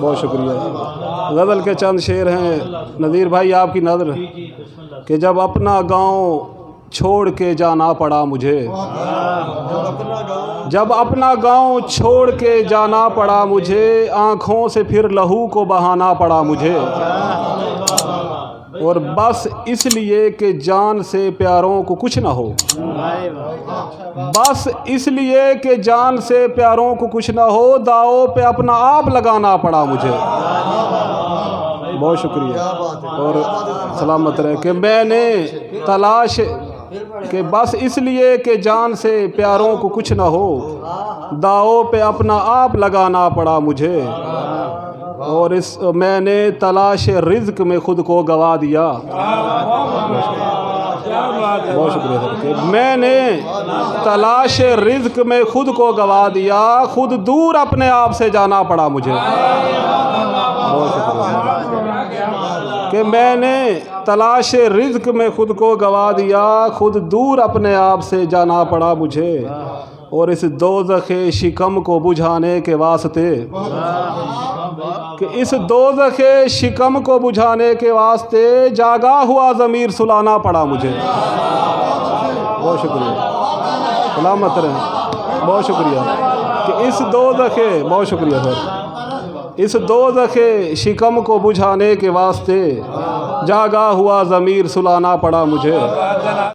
بہت شکریہ. غزل کے چند شعر ہیں نذیر بھائی آپ کی نظر کہ جب اپنا گاؤں چھوڑ کے جانا پڑا مجھے، جب اپنا گاؤں چھوڑ کے جانا پڑا مجھے، آنکھوں سے پھر لہو کو بہانا پڑا مجھے، اور بس اس لیے کہ جان سے پیاروں کو کچھ نہ ہو، بس اس لیے کہ جان سے پیاروں کو کچھ نہ ہو، داؤ پہ اپنا آپ لگانا پڑا مجھے. بہت شکریہ اور سلامت رہے. کہ میں نے تلاش کہ بس اس لیے کہ جان سے پیاروں کو کچھ نہ ہو، داؤ پہ اپنا آپ لگانا پڑا مجھے، اور میں نے تلاش رزق میں خود کو گوا دیا. بہت شکریہ سر. کہ میں نے تلاش رزق میں خود کو گوا دیا، خود دور اپنے آپ سے جانا پڑا مجھے. بہت شکریہ. کہ میں نے تلاش رزق میں خود کو گوا دیا، خود دور اپنے آپ سے جانا پڑا مجھے، اور اس دوزخ شکم کو بجھانے کے واسطے، کہ اس دوزخ شکم کو بجھانے کے واسطے جاگا ہوا ضمیر سلانا پڑا مجھے. بہت شکریہ. سلامت رہیں. بہت شکریہ. کہ اس دوزخ، بہت شکریہ سر. اس دوزخ شکم کو بجھانے کے واسطے جاگا ہوا ضمیر سلانا پڑا مجھے.